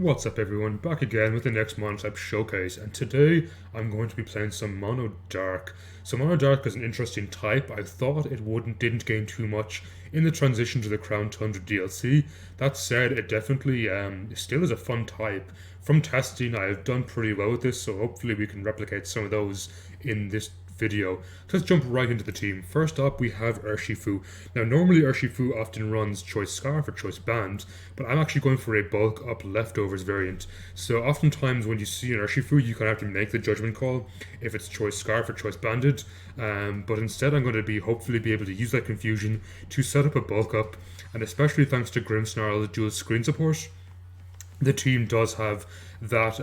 What's up everyone, back again with the next Monotype showcase, and today I'm going to be playing some Mono Dark. So Mono Dark is an interesting type. I thought it didn't gain too much in the transition to the Crown Tundra DLC. That said, it definitely still is a fun type. From testing, I've done pretty well with this, so hopefully we can replicate some of those in this video. Let's jump right into the team. First up, we have Urshifu. Now, normally Urshifu often runs Choice Scarf or Choice Band, but I'm actually going for a bulk up leftovers variant. So oftentimes when you see an Urshifu, you kind of have to make the judgment call if it's Choice Scarf or Choice Banded. But instead, I'm going to hopefully be able to use that confusion to set up a bulk up, and especially thanks to Grimmsnarl's dual screen support, the team does have that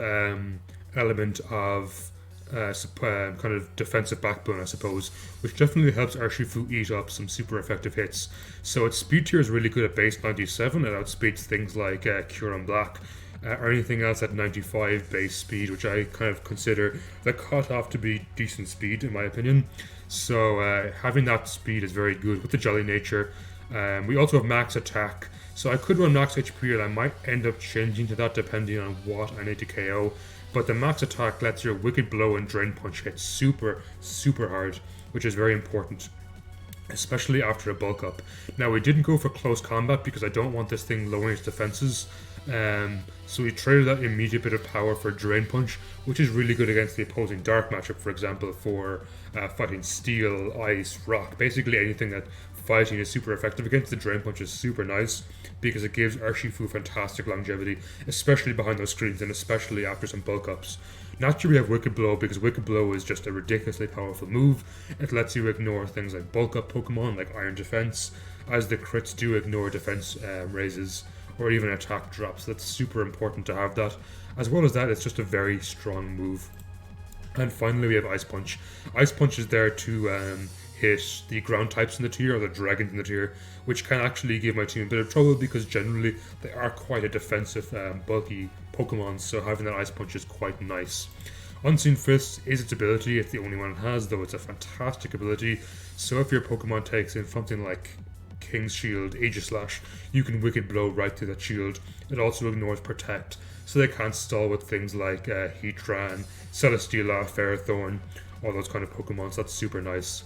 element of kind of defensive backbone, I suppose, which definitely helps Urshifu eat up some super effective hits. So its speed tier is really good at base 97. It outspeeds things like Curon Black or anything else at 95 base speed, which I kind of consider the cutoff to be decent speed in my opinion. So having that speed is very good with the Jolly nature. We also have max attack, so I could run max HP and I might end up changing to that depending on what I need to KO. But the max attack lets your Wicked Blow and Drain Punch hit super hard, which is very important, especially after a bulk up. Now, we didn't go for close combat because I don't want this thing lowering its defenses. So we traded that immediate bit of power for Drain Punch, which is really good against the opposing Dark matchup, for example, for fighting Steel, Ice, Rock, basically anything that fighting is super effective against. The Drain Punch is super nice because it gives Urshifu fantastic longevity, especially behind those screens and especially after some bulk ups. Naturally, we have Wicked Blow because Wicked Blow is just a ridiculously powerful move. It lets you ignore things like bulk up Pokemon like Iron Defense, as the crits do ignore defense raises or even attack drops. That's super important to have that. As well as that, it's just a very strong move. And finally, we have Ice Punch. Ice Punch is there to hit the ground types in the tier or the dragons in the tier, which can actually give my team a bit of trouble because generally they are quite a defensive, bulky Pokemon, so having that Ice Punch is quite nice. Unseen Fist is its ability. It's the only one it has, though it's a fantastic ability. So if your Pokemon takes in something like King's Shield, Aegislash, you can Wicked Blow right through that shield. It also ignores Protect, so they can't stall with things like Heatran, Celesteela, Ferrothorn, all those kind of Pokemon, so that's super nice.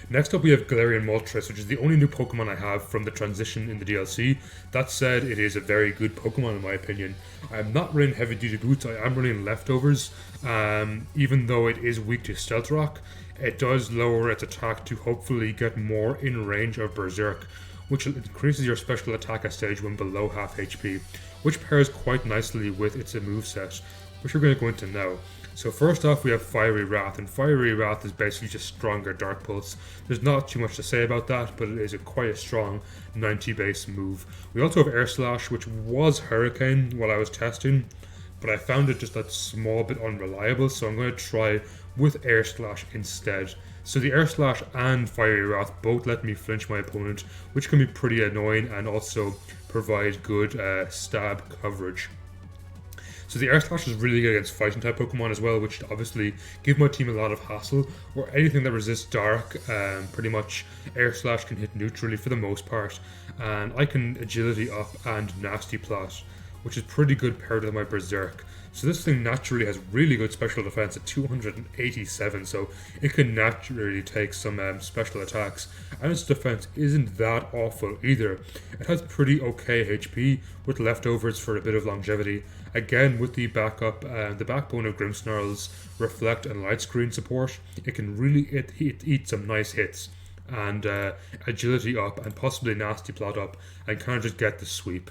Next up we have Galarian Moltres, which is the only new Pokemon I have from the transition in the DLC. That said, it is a very good Pokemon in my opinion. I am not running heavy duty boots, I am running leftovers. Even though it is weak to Stealth Rock, it does lower its attack to hopefully get more in range of Berserk, which increases your special attack at stage 1 below half HP, which pairs quite nicely with its moveset, which we're going to go into now. So first off we have Fiery Wrath, and Fiery Wrath is basically just stronger Dark Pulse. There's not too much to say about that, but it is quite a strong 90 base move. We also have Air Slash, which was Hurricane while I was testing, but I found it just a small bit unreliable, so I'm going to try with Air Slash instead. So the Air Slash and Fiery Wrath both let me flinch my opponent, which can be pretty annoying and also provide good stab coverage. So the Air Slash is really good against fighting type Pokemon as well, which obviously give my team a lot of hassle, or anything that resists Dark. Pretty much Air Slash can hit neutrally for the most part, and I can Agility up and Nasty Plot, which is pretty good paired with my Berserk. So this thing naturally has really good special defense at 287, so it can naturally take some special attacks, and its defense isn't that awful either. It has pretty okay HP with leftovers for a bit of longevity. Again, with the backup, the backbone of Grimmsnarl's Reflect and Light Screen support, it can really eat some nice hits, and Agility up and possibly Nasty Plot up, and kind of just get the sweep.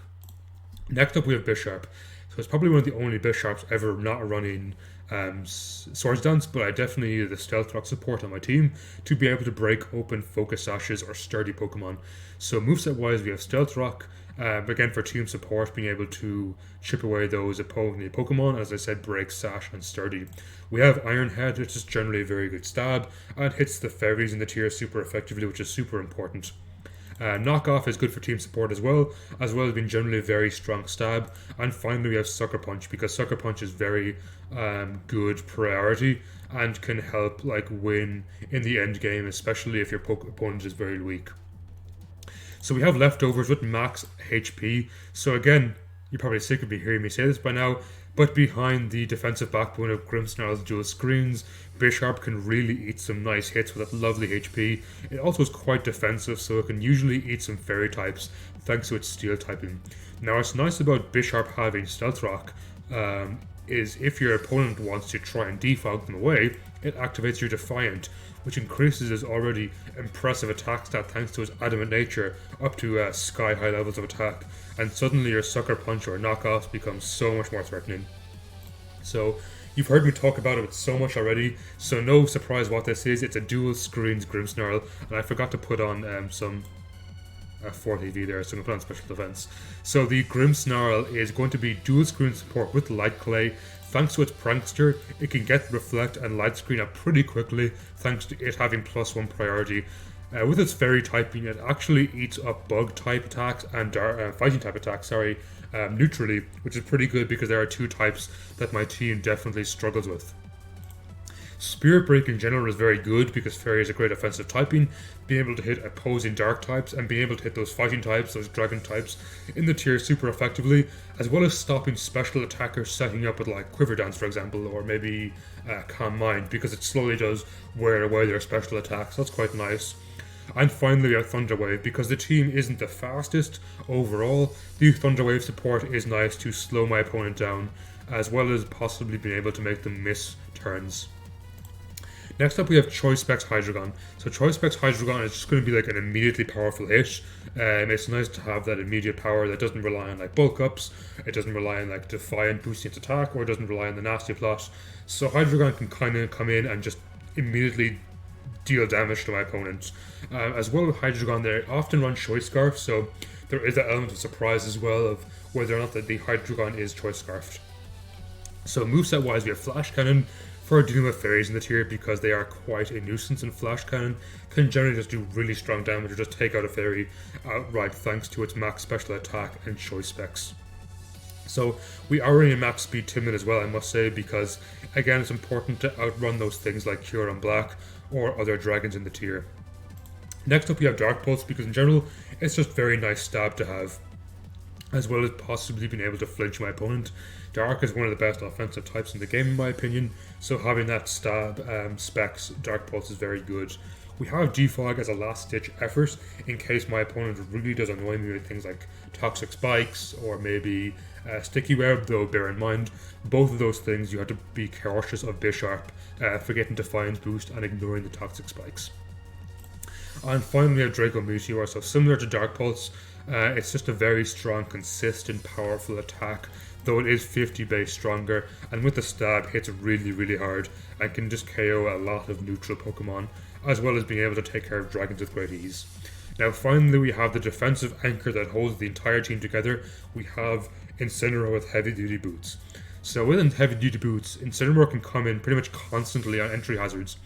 Next up we have Bisharp. So it's probably one of the only Bisharps ever not running Swords Dance, but I definitely needed the Stealth Rock support on my team to be able to break open Focus Sashes or sturdy Pokemon. So moveset wise we have Stealth Rock, again for team support, being able to chip away those opposing Pokemon, as I said, break, sash and sturdy. We have Iron Head, which is generally a very good stab and hits the fairies in the tier super effectively, which is super important. Knockoff is good for team support as well as being generally a very strong stab. And finally we have Sucker Punch, because Sucker Punch is very good priority and can help like win in the end game, especially if your opponent is very weak. So we have leftovers with max HP. So again, You're probably sick of me hearing me say this by now, but behind the defensive backbone of Grimmsnarl's dual screens, Bisharp can really eat some nice hits with that lovely HP. It also is quite defensive, so it can usually eat some fairy types thanks to its steel typing. Now, what's nice about Bisharp having Stealth Rock is if your opponent wants to try and defog them away, it activates your Defiant, which increases his already impressive attack stat thanks to his adamant nature up to sky high levels of attack, and suddenly your Sucker Punch or knockoffs become so much more threatening. So you've heard me talk about it so much already, so no surprise what this is. It's a dual screens Grimmsnarl, and I forgot to put on some 4TV there, so I'm going to put on special defense. So the Grimmsnarl is going to be dual screen support with Light Clay. Thanks to its Prankster, it can get Reflect and Light Screen up pretty quickly thanks to it having +1 priority. With its Fairy typing, it actually eats up Bug type attacks and Fighting type attacks, neutrally, which is pretty good because there are two types that my team definitely struggles with. Spirit Break in general is very good because Fairy is a great offensive typing, being able to hit opposing dark types and being able to hit those fighting types, those dragon types in the tier super effectively, as well as stopping special attackers setting up with like Quiver Dance for example, or maybe Calm Mind, because it slowly does wear away their special attacks. That's quite nice. And finally we have Thunder Wave. Because the team isn't the fastest overall, the Thunder Wave support is nice to slow my opponent down, as well as possibly being able to make them miss turns. Next up we have Choice Specs Hydreigon. So Choice Specs Hydreigon is just going to be like an immediately powerful hit. It's nice to have that immediate power that doesn't rely on like bulk ups, it doesn't rely on like Defiant boosting its attack, or it doesn't rely on the Nasty Plot. So Hydreigon can kind of come in and just immediately deal damage to my opponent. As well with Hydreigon, they often run Choice Scarf, so there is that element of surprise as well of whether or not the Hydreigon is Choice Scarfed. So moveset wise we have Flash Cannon for dealing with fairies in the tier because they are quite a nuisance, and Flash Cannon can generally just do really strong damage or just take out a fairy outright thanks to its max special attack and choice specs. So we are running a max speed Timid as well, I must say, because again it's important to outrun those things like Cure on Black or other dragons in the tier. Next up we have Dark Pulse, because in general it's just very nice stab to have, as well as possibly being able to flinch my opponent. Dark is one of the best offensive types in the game in my opinion, so having that stab specs Dark Pulse is very good. We have Defog as a last ditch effort in case my opponent really does annoy me with things like Toxic Spikes or maybe Sticky Web, though bear in mind both of those things you have to be cautious of Bisharp forgetting Defiance boost and ignoring the Toxic Spikes. And finally we have Draco Meteor, so similar to Dark Pulse, it's just a very strong, consistent, powerful attack, though it is 50 base stronger, and with the stab hits really hard and can just KO a lot of neutral Pokemon, as well as being able to take care of dragons with great ease. Now finally we have the defensive anchor that holds the entire team together. We have Incineroar with heavy duty boots. So with heavy duty boots, Incineroar can come in pretty much constantly on entry hazards,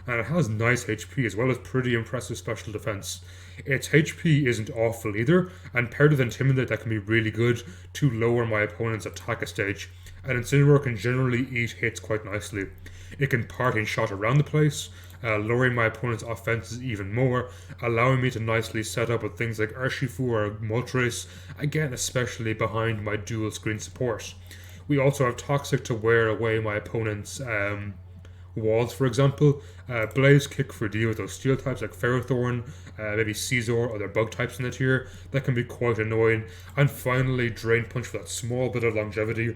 and it has nice HP as well as pretty impressive special defense. Its HP isn't awful either, and paired with Intimidate that can be really good to lower my opponent's attack stage, and Incineroar can generally eat hits quite nicely. It can parting shot around the place, lowering my opponent's offenses even more, allowing me to nicely set up with things like Urshifu or Moltres, again especially behind my dual screen support. We also have Toxic to wear away my opponent's walls, for example. Blaze Kick for deal with those steel types like Ferrothorn, maybe Caesar, other bug types in the tier that can be quite annoying. And finally Drain Punch for that small bit of longevity.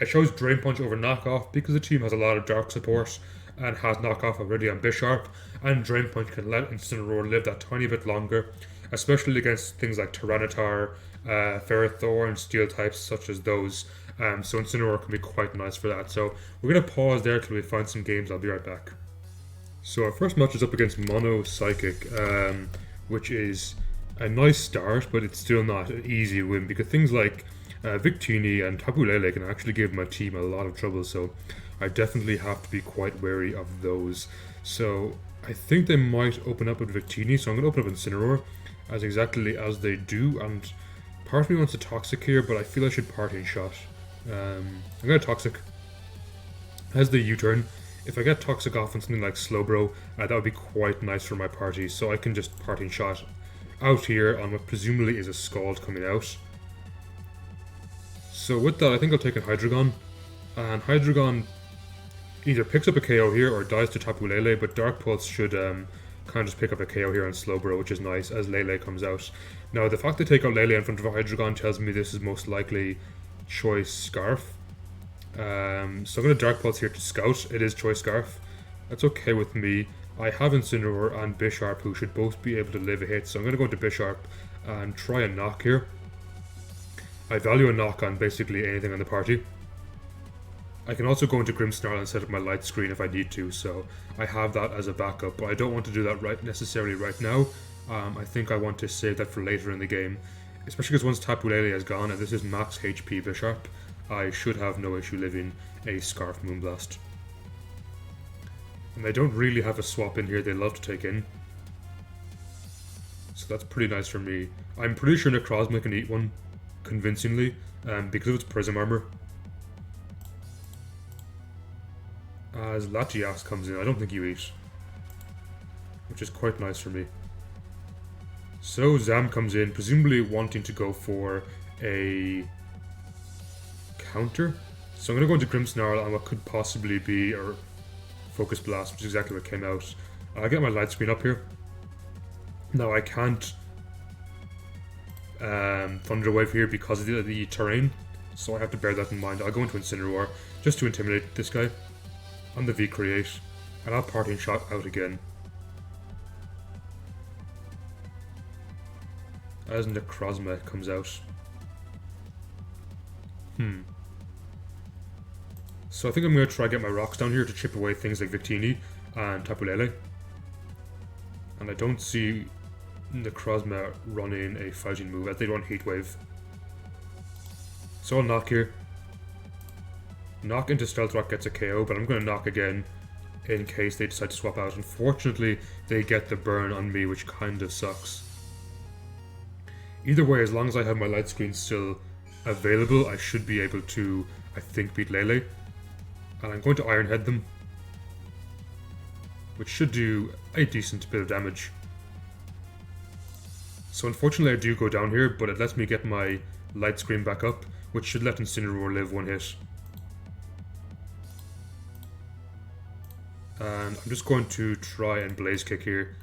I chose Drain Punch over Knockoff because the team has a lot of dark support and has Knockoff already on Bisharp, and Drain Punch can let Incineroar live that tiny bit longer, especially against things like Tyranitar, Ferrothorn, steel types such as those. So Incineroar can be quite nice for that. So we're going to pause there till we find some games. I'll be right back. So our first match is up against Mono Psychic, which is a nice start, but it's still not an easy win because things like Victini and Tapu Lele can actually give my team a lot of trouble, so I definitely have to be quite wary of those. So I think they might open up with Victini, so I'm going to open up Incineroar as exactly as they do, and part of me wants a Toxic here, but I feel I should Parting Shot. I'm going to Toxic. As the U-turn, if I get Toxic off on something like Slowbro, that would be quite nice for my party, so I can just Parting Shot out here on what presumably is a Scald coming out. So with that, I think I'll take a Hydreigon. And Hydreigon either picks up a KO here or dies to Tapu Lele, but Dark Pulse should kind of just pick up a KO here on Slowbro, which is nice as Lele comes out. Now, the fact they take out Lele in front of a Hydreigon tells me this is most likely Choice Scarf. So I'm going to Dark Pulse here to Scout. It is Choice Scarf. That's okay with me. I have Incineroar and Bisharp, who should both be able to live a hit, so I'm going to go into Bisharp and try a knock here. I value a knock on basically anything on the party. I can also go into Grimmsnarl and set up my light screen if I need to, so I have that as a backup, but I don't want to do that necessarily right now. I think I want to save that for later in the game, especially because once Tapu Lele is gone and this is max HP Bisharp, I should have no issue living a Scarf Moonblast. And they don't really have a swap in here they love to take in. So that's pretty nice for me. I'm pretty sure Necrozma can eat one convincingly, because of its Prism Armor. As Latias comes in, I don't think you eat, which is quite nice for me. So Zam comes in, presumably wanting to go for a counter. So I'm going to go into Grimmsnarl on what could possibly be a Focus Blast, which is exactly what came out. I'll get my light screen up here. Now I can't Thunder Wave here because of the terrain, so I have to bear that in mind. I'll go into Incineroar just to intimidate this guy on the V-Create, and I'll Parting Shot out again. As Necrozma comes out. So I think I'm going to try to get my rocks down here to chip away things like Victini and Tapu Lele. And I don't see Necrozma running a fighting move as they run Heat Wave. So I'll knock here. Knock into Stealth Rock gets a KO, but I'm going to knock again in case they decide to swap out. Unfortunately, they get the burn on me, which kind of sucks. Either way, as long as I have my light screen still available, I should be able to, I think, beat Lele. And I'm going to Iron Head them, which should do a decent bit of damage. So unfortunately I do go down here, but it lets me get my light screen back up, which should let Incineroar live one hit. And I'm just going to try and Blaze Kick here.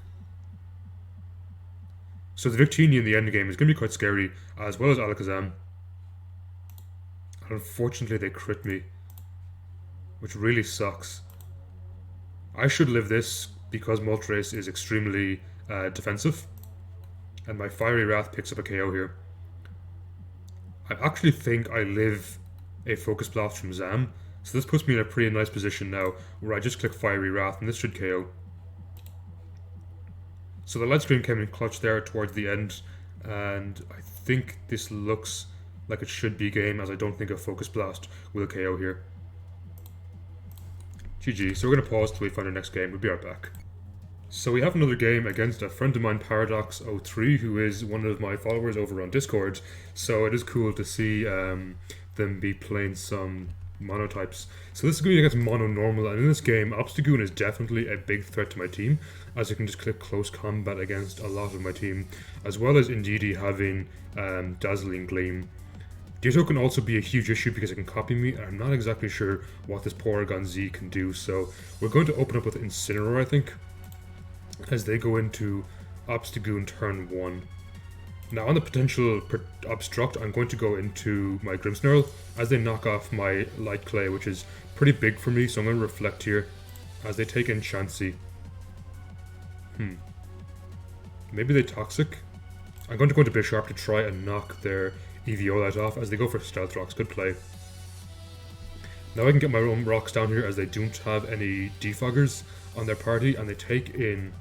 So the Victini in the end game is going to be quite scary, as well as Alakazam. And unfortunately they crit me, which really sucks. I should live this because Moltres is extremely defensive, and my Fiery Wrath picks up a KO here. I actually think I live a Focus Blast from Zam, so this puts me in a pretty nice position now, where I just click Fiery Wrath and this should KO. So the light screen came in clutch there towards the end, and I think this looks like it should be game, as I don't think a Focus Blast will KO here. GG, so we're going to pause till we find our next game. We'll be right back. So we have another game against a friend of mine, Paradox03, who is one of my followers over on Discord. So it is cool to see them be playing some Monotypes. So this is going to be against Mono Normal, and in this game, Obstagoon is definitely a big threat to my team, as I can just click Close Combat against a lot of my team, as well as Indeedee having Dazzling Gleam. Ditto can also be a huge issue because it can copy me, and I'm not exactly sure what this Porygon Z can do, so we're going to open up with Incineroar, I think, as they go into Obstagoon turn 1. Now on the potential Obstruct, I'm going to go into my Grimmsnarl as they knock off my Light Clay, which is pretty big for me, so I'm going to Reflect here as they take in Chansey. Maybe they Toxic? I'm going to go into Bisharp to try and knock their Eviolite off as they go for Stealth Rocks. Good play. Now I can get my own rocks down here as they don't have any Defoggers on their party, and they take in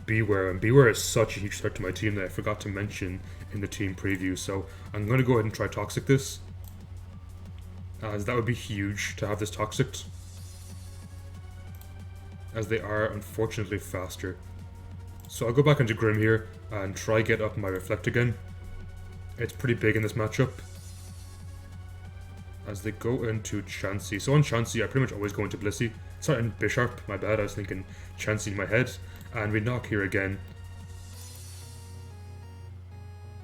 Beware, and Beware is such a huge threat to my team that I forgot to mention in the team preview, so I'm going to go ahead and try Toxic this, as that would be huge to have this Toxic, as they are unfortunately faster. So I'll go back into Grim here and try get up my Reflect again. It's pretty big in this matchup, as they go into Chansey. So on Chansey, I pretty much always go into Blissey. Sorry, and Bisharp, my bad, I was thinking Chansey in my head. And we knock here again.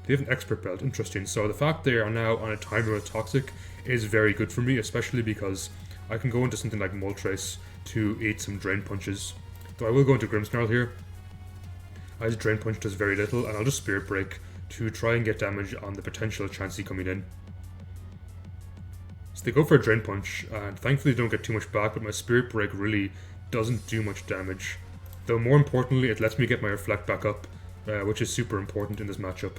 They have an expert belt, interesting. So the fact they are now on a timer with Toxic is very good for me, especially because I can go into something like Moltres to eat some Drain Punches. Though I will go into Grimmsnarl here, as Drain Punch does very little, and I'll just Spirit Break to try and get damage on the potential Chansey coming in. So they go for a Drain Punch, and thankfully they don't get too much back, but my Spirit Break really doesn't do much damage. Though more importantly, it lets me get my Reflect back up, which is super important in this matchup.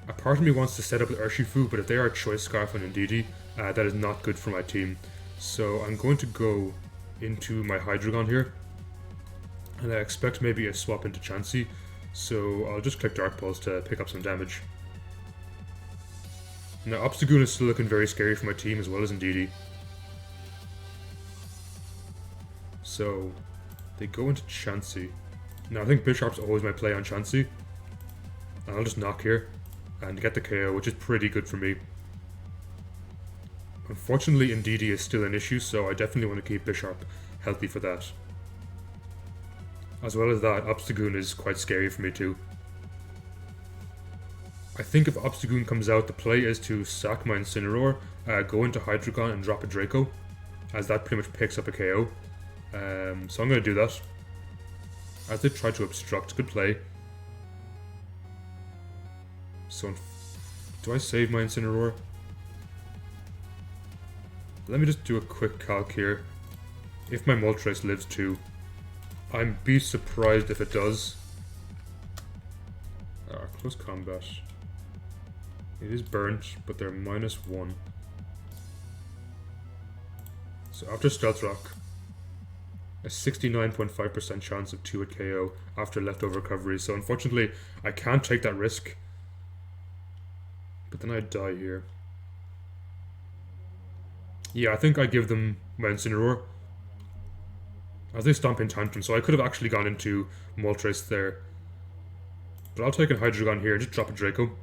A part of me wants to set up with Urshifu, but if they are Choice Scarf and Indeedee, that is not good for my team. So I'm going to go into my Hydreigon here, and I expect maybe a swap into Chansey, so I'll just click Dark Pulse to pick up some damage. Now Obstagoon is still looking very scary for my team as well as Indeedee. So they go into Chansey. Now I think Bisharp's always my play on Chansey. And I'll just knock here and get the KO, which is pretty good for me. Unfortunately, Indeedee is still an issue, so I definitely want to keep Bisharp healthy for that. As well as that, Obstagoon is quite scary for me too. I think if Obstagoon comes out, the play is to sack my Incineroar, go into Hydreigon and drop a Draco, as that pretty much picks up a KO. So I'm going to do that. As they try to obstruct, good play. So, do I save my Incineroar? Let me just do a quick calc here. If my Moltres lives too, I'd be surprised if it does. Close combat. It is burnt, but they're -1. So after Stealth Rock, a 69.5% chance of 2-hit KO after leftover recovery. So unfortunately, I can't take that risk. But then I die here. Yeah, I think I give them my Incineroar as they stomp in Tantrum, so I could have actually gone into Moltres there. But I'll take a Hydreigon here and just drop a Draco.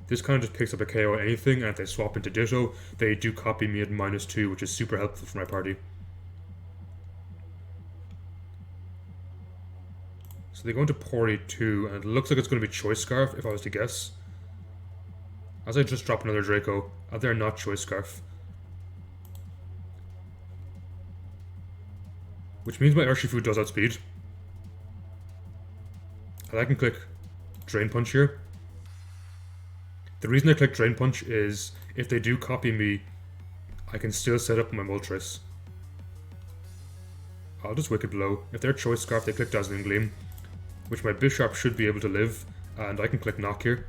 This kind of just picks up a KO on anything, and if they swap into Ditto, they do copy me at -2, which is super helpful for my party. So they go into Pori 2, and it looks like it's going to be Choice Scarf, if I was to guess. As I just drop another Draco, they're not Choice Scarf. Which means my Urshifu does outspeed. And I can click Drain Punch here. The reason I click Drain Punch is, if they do copy me, I can still set up my Moltres. I'll just Wicked Blow. If they're Choice Scarf, they click Dazzling Gleam, which my Bisharp should be able to live, and I can click Knock here.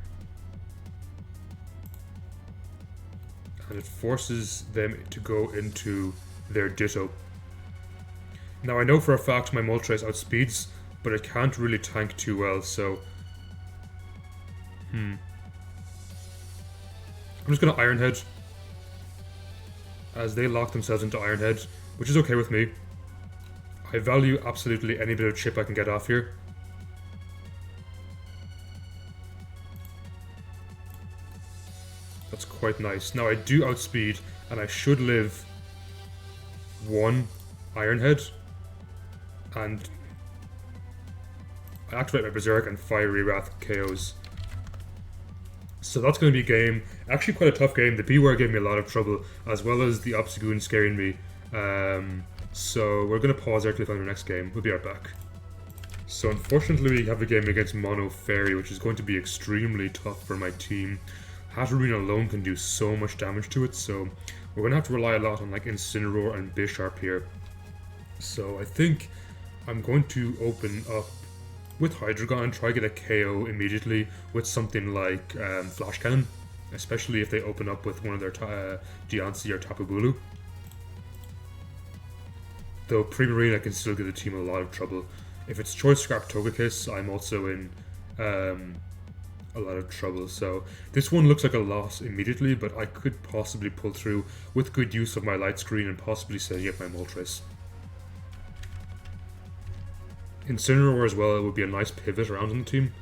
And it forces them to go into their Ditto. Now I know for a fact my Moltres outspeeds, but it can't really tank too well, so... I'm just going to Iron Head, as they lock themselves into Iron Head, which is okay with me. I value absolutely any bit of chip I can get off here. That's quite nice. Now I do outspeed, and I should live 1 Iron Head, and I activate my Berserk and Fiery Wrath KOs. So that's going to be a game, actually quite a tough game. The Beware gave me a lot of trouble, as well as the Obstagoon scaring me. So we're going to pause there till we find the next game. We'll be right back. So unfortunately we have a game against Mono Fairy, which is going to be extremely tough for my team. Hatterene alone can do so much damage to it, so we're going to have to rely a lot on like Incineroar and Bisharp here. So I think I'm going to open up with Hydreigon and try to get a KO immediately with something like Flash Cannon, especially if they open up with one of their Diancie or Tapu Bulu. Though Primarina can still give the team a lot of trouble. If it's Choice Scarf Togekiss, I'm also in a lot of trouble. So this one looks like a loss immediately, but I could possibly pull through with good use of my light screen and possibly setting up my Moltres. Incineroar as well would be a nice pivot around on the team,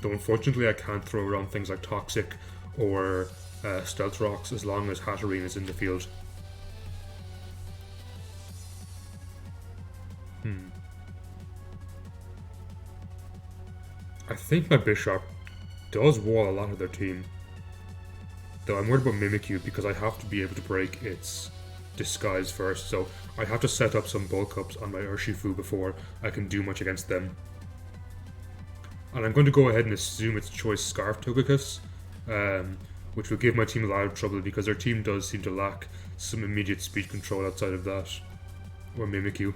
though unfortunately I can't throw around things like Toxic or Stealth Rocks as long as Hatterene is in the field. I think my Bishop does wall a lot of their team. Though I'm worried about Mimikyu because I have to be able to break its disguise first, so I have to set up some bulk ups on my Urshifu before I can do much against them. And I'm going to go ahead and assume it's Choice Scarf Togekiss, which will give my team a lot of trouble because their team does seem to lack some immediate speed control outside of that. Or Mimikyu.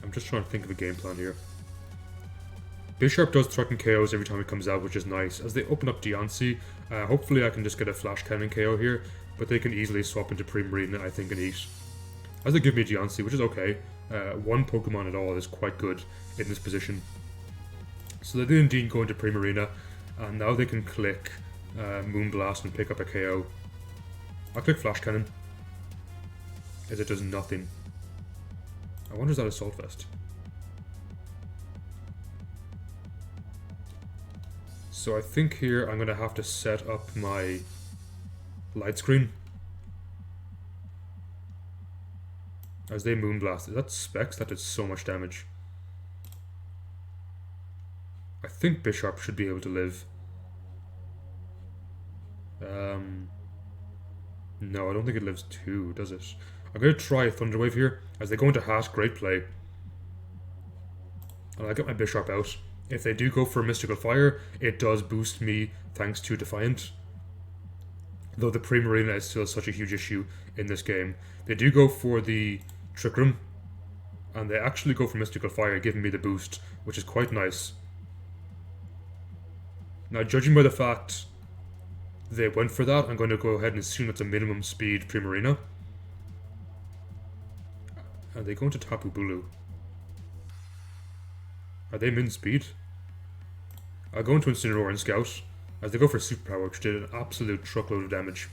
I'm just trying to think of a game plan here. Bisharp does threaten KOs every time it comes out, which is nice. As they open up Deontay, hopefully I can just get a Flash Cannon KO here, but they can easily swap into Primarina, I think, and eat. As they give me Deontay, which is okay. One Pokemon at all is quite good in this position. So they did indeed go into Primarina, and now they can click Moonblast and pick up a KO. I'll click Flash Cannon, as it does nothing. I wonder is that Assault Vest? So I think here I'm going to have to set up my light screen. As they Moonblast. Is that Specs? That did so much damage. I think Bisharp should be able to live. No, I don't think it lives too, does it? I'm going to try a Thunder Wave here. As they go into Hat, great play. And I'll get my Bisharp out. If they do go for Mystical Fire, it does boost me thanks to Defiant. Though the Primarina is still such a huge issue in this game. They do go for the Trick Room, and they actually go for Mystical Fire, giving me the boost, which is quite nice. Now, judging by the fact they went for that, I'm going to go ahead and assume it's a minimum speed Primarina. And they go into Tapu Bulu. Are they min speed? I'll go into Incineroar and Scout, as they go for Superpower, which did an absolute truckload of damage.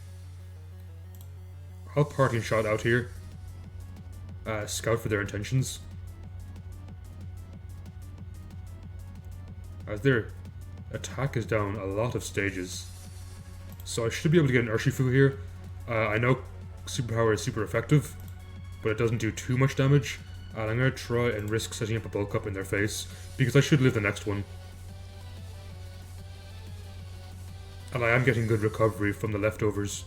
I'll Parting Shot out here. Scout for their intentions. As their attack is down a lot of stages. So I should be able to get an Urshifu here. I know Superpower is super effective, but it doesn't do too much damage. And I'm going to try and risk setting up a bulk up in their face, because I should live the next one. And I am getting good recovery from the leftovers.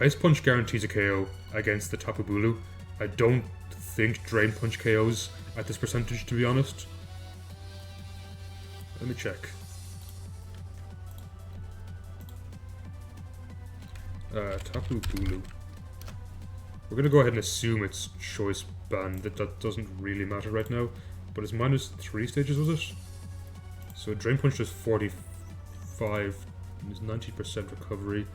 Ice Punch guarantees a KO against the Tapu Bulu. I don't think Drain Punch KOs at this percentage, to be honest. Let me check. Tapu Bulu. We're going to go ahead and assume it's Choice Band. That doesn't really matter right now. But it's -3 stages, was it? So Drain Punch does 45. And it's 90% recovery.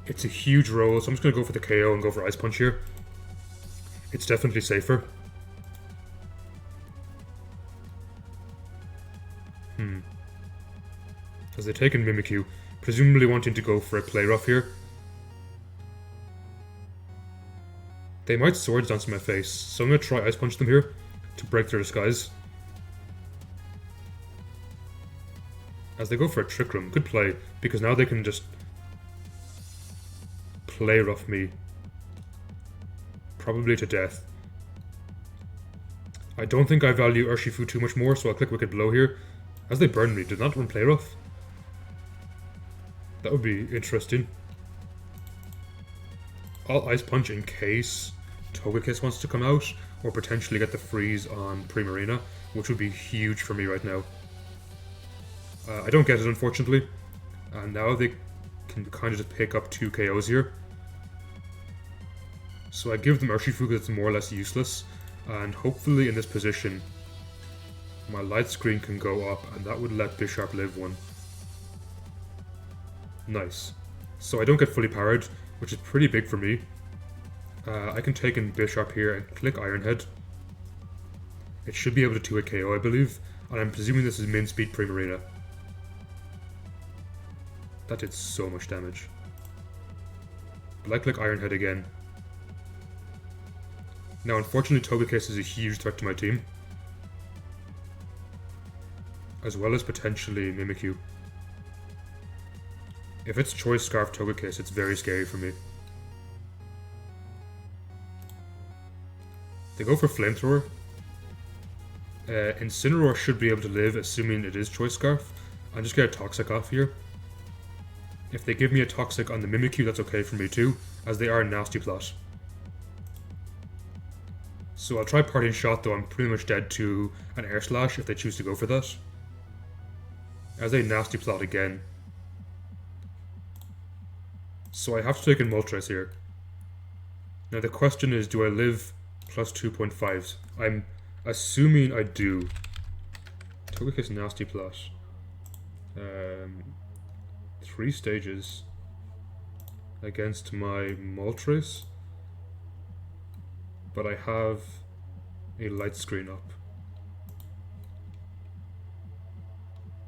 It's a huge roll, so I'm just going to go for the KO and go for Ice Punch here. It's definitely safer. As they take in Mimikyu, presumably wanting to go for a Play Rough here. They might Swords Dance in my face, so I'm going to try Ice Punch them here to break their disguise. As they go for a Trick Room, good play, because now they can just Play Rough me. Probably to death. I don't think I value Urshifu too much more, so I'll click Wicked Blow here. As they burn me, did not run Play Rough. That would be interesting. I'll Ice Punch in case Togekiss wants to come out, or potentially get the freeze on Primarina, which would be huge for me right now. I don't get it, unfortunately. And now they can kind of just pick up 2 KOs here. So I give them Urshifu because it's more or less useless. And hopefully in this position, my light screen can go up, and that would let Bisharp live one. Nice. So I don't get fully powered, which is pretty big for me. I can take in Bisharp here and click Iron Head. It should be able to 2-hit KO, I believe. And I'm presuming this is min speed Primarina. That did so much damage. But I click Iron Head again. Now, unfortunately, Togekiss is a huge threat to my team. As well as potentially Mimikyu. If it's Choice Scarf Togekiss, it's very scary for me. They go for Flamethrower. Incineroar should be able to live, assuming it is Choice Scarf. I'll just get a Toxic off here. If they give me a Toxic on the Mimikyu, that's okay for me too, as they are a Nasty Plot. So I'll try Parting Shot, though I'm pretty much dead to an Air Slash if they choose to go for that. As a Nasty Plot again. So I have to take in Moltres here. Now the question is, do I live plus 2.5s? I'm assuming I do. Togekiss Nasty Plot. 3 stages against my Moltres. But I have a light screen up.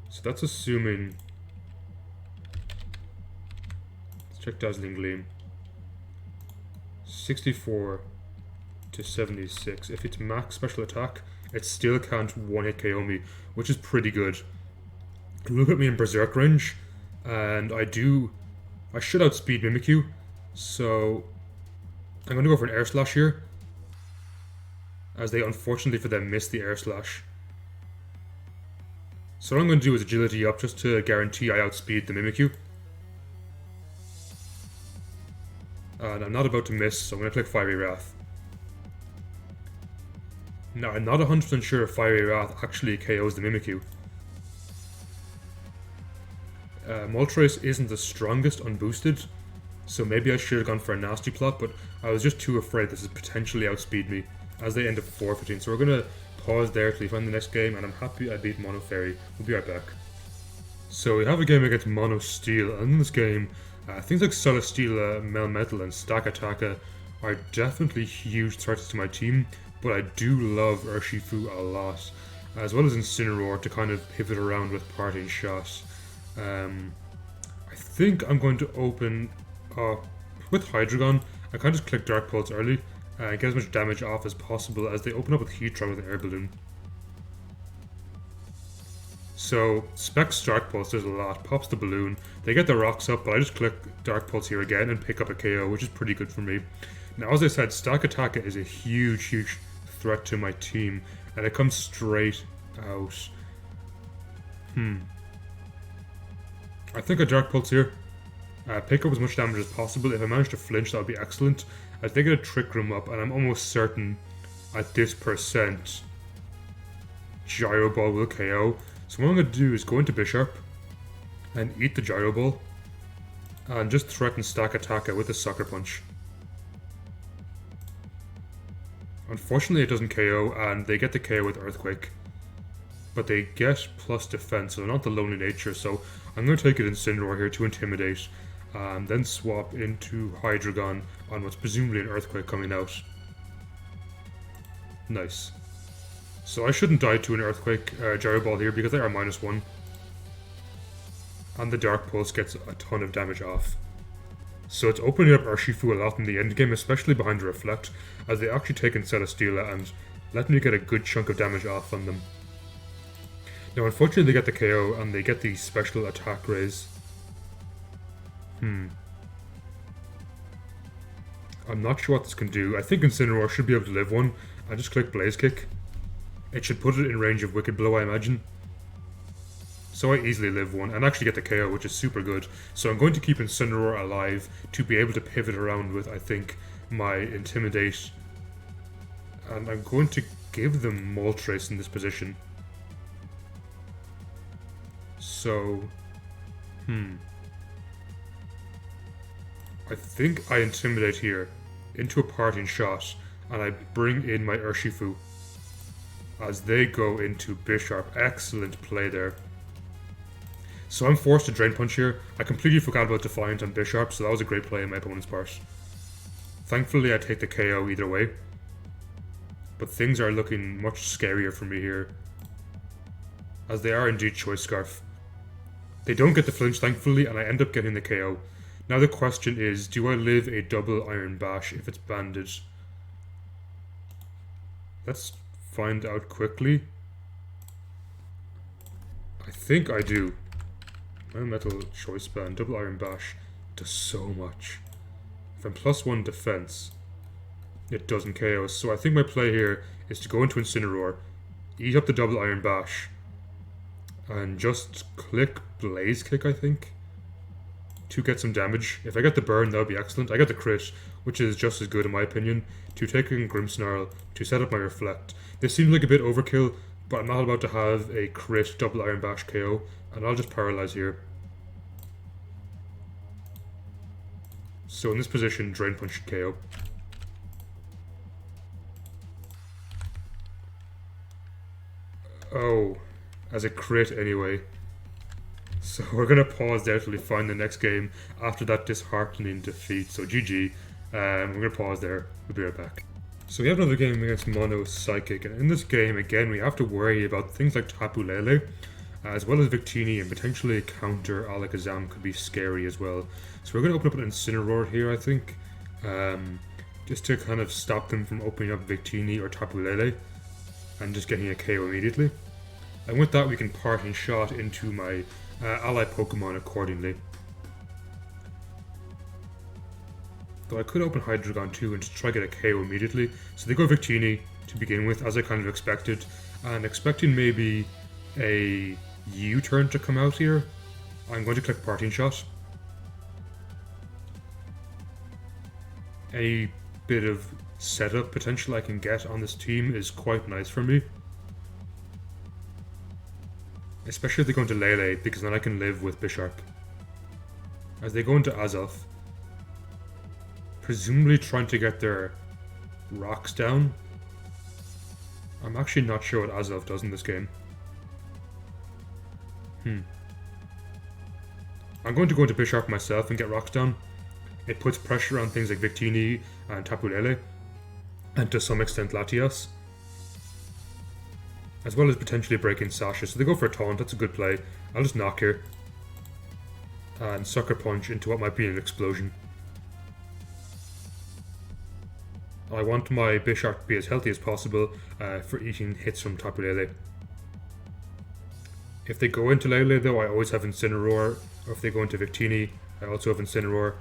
So that's assuming... Let's check Dazzling Gleam. 64 to 76. If it's max special attack, it still can't one-hit KO me, which is pretty good. It will put me in Berserk range, and I should outspeed Mimikyu, so I'm going to go for an Air Slash here, as they unfortunately for them missed the Air Slash. So what I'm going to do is Agility up just to guarantee I outspeed the Mimikyu. And I'm not about to miss, so I'm going to click Fiery Wrath. Now, I'm not 100% sure if Fiery Wrath actually KOs the Mimikyu. Moltres isn't the strongest unboosted, so maybe I should have gone for a Nasty Plot, but I was just too afraid this would potentially outspeed me, as they end up forfeiting. So we're going to pause there till we find the next game, and I'm happy I beat Mono Fairy. We'll be right back. So we have a game against Mono Steel, and in this game, things like Celesteela, Melmetal, and Stakataka are definitely huge threats to my team, but I do love Urshifu a lot, as well as Incineroar to kind of pivot around with Parting Shot. I think I'm going to open up with Hydreigon. I kind of just click Dark Pulse early and get as much damage off as possible, as they open up with Heatran with an Air Balloon. So, Specs Dark Pulse does a lot, pops the balloon, they get the rocks up, but I just click Dark Pulse here again and pick up a KO, which is pretty good for me. Now, as I said, Stakataka is a huge threat to my team, and it comes straight out. I think a Dark Pulse here. Pick up as much damage as possible. If I manage to flinch, that would be excellent. As they get a Trick Room up, and I'm almost certain at this percent Gyro Ball will KO. So what I'm going to do is go into Bisharp and eat the Gyro Ball and just threaten Stakataka with a Sucker Punch. Unfortunately, it doesn't KO, and they get the KO with Earthquake. But they get plus defense, so not the Lonely Nature, so I'm going to take it Incineroar here to Intimidate, and then swap into Hydreigon on what's presumably an Earthquake coming out. Nice. So I shouldn't die to an Earthquake Gyro Ball here because they are -1. And the Dark Pulse gets a ton of damage off. So it's opening up Urshifu a lot in the endgame, especially behind the Reflect, as they actually take in Celesteela and let me get a good chunk of damage off on them. Now unfortunately they get the KO and they get the special attack raise. I'm not sure what this can do. I think Incineroar should be able to live one. I just click Blaze Kick. It should put it in range of Wicked Blow, I imagine. So I easily live one and actually get the KO, which is super good. So I'm going to keep Incineroar alive to be able to pivot around with, I think, my Intimidate. And I'm going to give them Moltres in this position. So, I think I Intimidate here into a Parting Shot, and I bring in my Urshifu as they go into Bisharp. Excellent play there. So I'm forced to Drain Punch here. I completely forgot about Defiant on Bisharp, so that was a great play on my opponent's part. Thankfully I take the KO either way, but things are looking much scarier for me here, as they are indeed Choice Scarf. They don't get the flinch, thankfully, and I end up getting the KO. Now the question is, do I live a double Iron Bash if it's banded? Let's find out quickly. I think I do. Melmetal, Choice Band, Double Iron Bash does so much. If I'm +1 defense, it doesn't KO. So I think my play here is to go into Incineroar, eat up the Double Iron Bash, and just click Blaze Kick, I think, to get some damage. If I get the burn, that would be excellent. I get the crit, which is just as good in my opinion, to take in Grimmsnarl, to set up my Reflect. This seems like a bit overkill, but I'm not about to have a crit Double Iron Bash KO, and I'll just Paralyze here. So in this position, Drain Punch should KO. Oh, as a crit anyway. So we're going to pause there till we find the next game after that disheartening defeat. So GG, we're going to pause there, we'll be right back. So we have another game against Mono Psychic, and in this game again we have to worry about things like Tapu Lele, as well as Victini, and potentially a counter Alakazam could be scary as well. So we're going to open up an Incineroar here, I think, just to kind of stop them from opening up Victini or Tapu Lele and just getting a KO immediately. And with that we can Parting Shot into my ally Pokemon accordingly. Though I could open Hydreigon too and just try to get a KO immediately. So they go Victini to begin with, as I kind of expected, and expecting maybe a U-turn to come out here, I'm going to click Parting Shot. Any bit of setup potential I can get on this team is quite nice for me. Especially if they go into Lele, because then I can live with Bisharp. As they go into Azelf, presumably trying to get their rocks down. I'm actually not sure what Azelf does in this game. I'm going to go into Bisharp myself and get rocks down. It puts pressure on things like Victini and Tapu Lele, and to some extent Latias, as well as potentially breaking Sasha. So they go for a taunt, that's a good play. I'll just knock here and Sucker Punch into what might be an explosion. I want my Bisharp to be as healthy as possible for eating hits from Tapu Lele. If they go into Lele though, I always have Incineroar, or if they go into Victini, I also have Incineroar,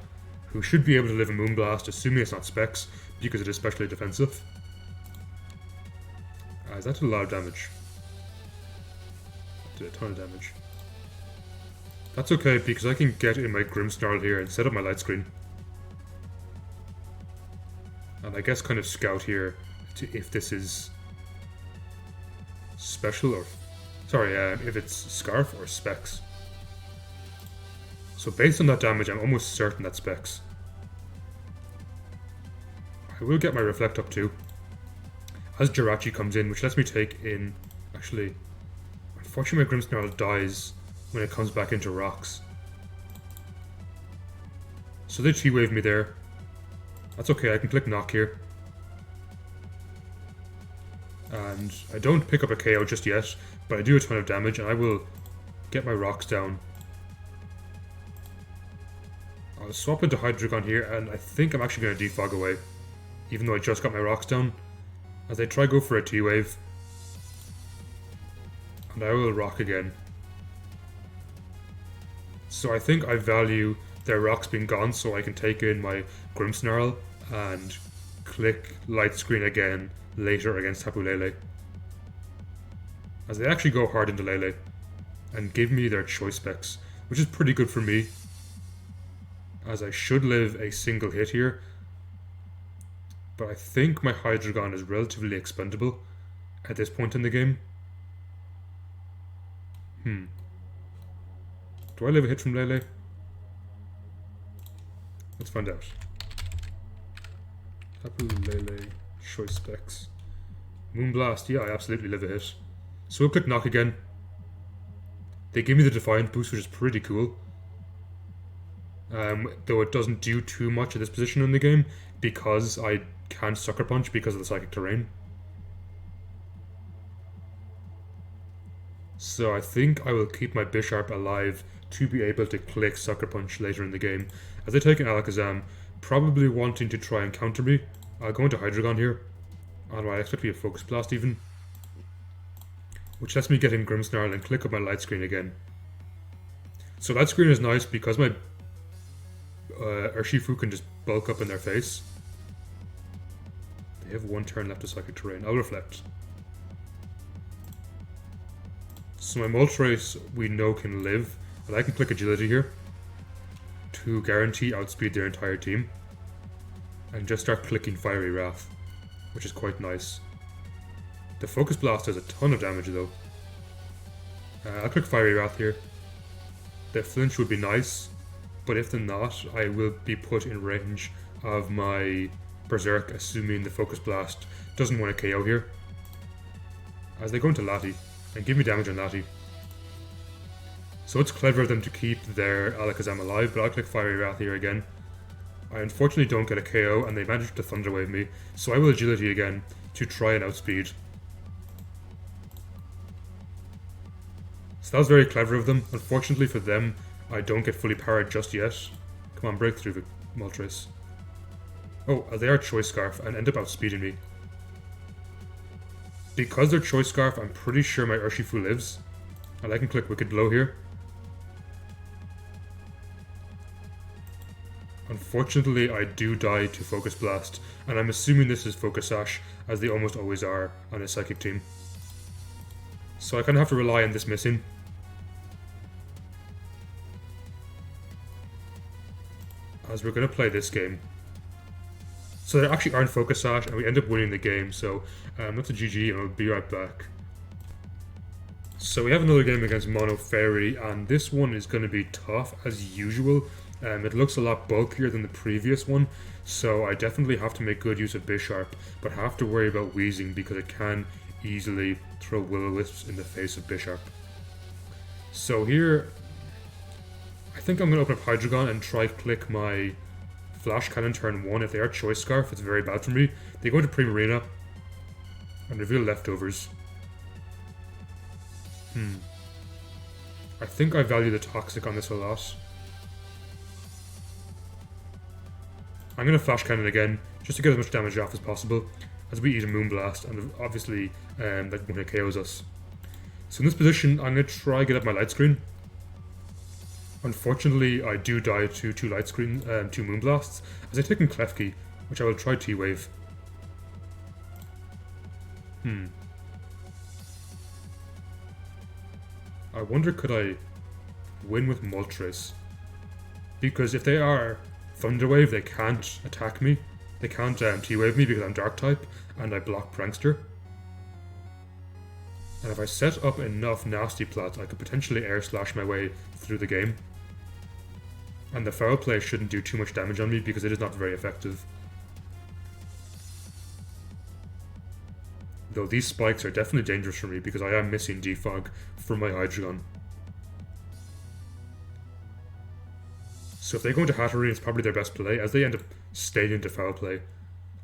who should be able to live a Moonblast, assuming it's not Specs, because it is specially defensive. Is that a lot of damage? Did a ton of damage. That's okay, because I can get in my Grimmsnarl here and set up my light screen. And I guess kind of scout here to if this is special or... Sorry, if it's Scarf or Specs. So based on that damage, I'm almost certain that's Specs. I will get my Reflect up too, as Jirachi comes in, which lets me take in... Actually, unfortunately my Grimmsnarl dies when it comes back into rocks. So they T-Wave me there. That's okay, I can click Knock here. And I don't pick up a KO just yet, but I do a ton of damage, and I will get my rocks down. I'll swap into Hydreigon here, and I think I'm actually going to defog away, even though I just got my rocks down, as they try go for a T-Wave. And I will rock again. So I think I value their rocks being gone, so I can take in my Grimmsnarl and click Light Screen again later against Tapu Lele. As they actually go hard into Lele and give me their Choice Specs, which is pretty good for me, as I should live a single hit here. But I think my Hydreigon is relatively expendable at this point in the game. Do I live a hit from Lele? Let's find out. Tapu Lele, Choice Specs. Moonblast, yeah, I absolutely live a hit. So we'll click Knock again. They give me the Defiant boost, which is pretty cool. Though it doesn't do too much at this position in the game, because I can't Sucker Punch because of the Psychic Terrain. So I think I will keep my Bisharp alive to be able to click Sucker Punch later in the game. As I take an Alakazam, probably wanting to try and counter me, I'll go into Hydreigon here. And I expect to be a Focus Blast even, which lets me get in Grimmsnarl and click up my light screen again. So that screen is nice because my Urshifu can just bulk up in their face. They have one turn left to Psychic Terrain. I'll reflect. So my Moltres we know can live, and I can click Agility here to guarantee outspeed their entire team. And just start clicking Fiery Wrath, which is quite nice. The Focus Blast does a ton of damage though. I'll click Fiery Wrath here. The flinch would be nice, but if they're not, I will be put in range of my Berserk, assuming the Focus Blast doesn't want to KO here. As they go into Lati, and give me damage on Lati. So it's clever of them to keep their Alakazam alive, but I'll click Fiery Wrath here again. I unfortunately don't get a KO, and they managed to Thunder Wave me, so I will Agility again to try and outspeed. So that was very clever of them. Unfortunately for them, I don't get fully powered just yet. Come on, break through the Moltres. Oh, they are Choice Scarf and end up outspeeding me. Because they're Choice Scarf, I'm pretty sure my Urshifu lives. And I can click Wicked Blow here. Unfortunately, I do die to Focus Blast, and I'm assuming this is Focus Sash, as they almost always are on a Psychic team. So I kind of have to rely on this missing. As we're going to play this game. So they actually aren't Focus Sash, and we end up winning the game, so that's a GG, and I'll be right back. So we have another game against Mono Fairy, and this one is going to be tough as usual. It looks a lot bulkier than the previous one, so I definitely have to make good use of Bisharp, but have to worry about Weezing because it can easily throw Will-O-Wisps in the face of Bisharp. So here, I think I'm going to open up Hydreigon and try click my Flash Cannon turn 1. If they are Choice Scarf, it's very bad for me. They go into Primarina and reveal Leftovers. I think I value the Toxic on this a lot. I'm going to Flash Cannon again, just to get as much damage off as possible, as we eat a Moonblast, and obviously that one hit KOs us. So in this position, I'm going to try get up my Light Screen. Unfortunately, I do die to two Moonblasts, as I take in Klefki, which I will try T-Wave. I wonder could I win with Moltres? Because if they are Thunder Wave, they can't attack me. They can't T-Wave me because I'm Dark type, and I block Prankster. And if I set up enough Nasty Plats, I could potentially Air Slash my way through the game. And the Foul Play shouldn't do too much damage on me because it is not very effective. Though these spikes are definitely dangerous for me because I am missing Defog from my Hydreigon. So if they go into Hatterene, it's probably their best play, as they end up staying into Foul Play,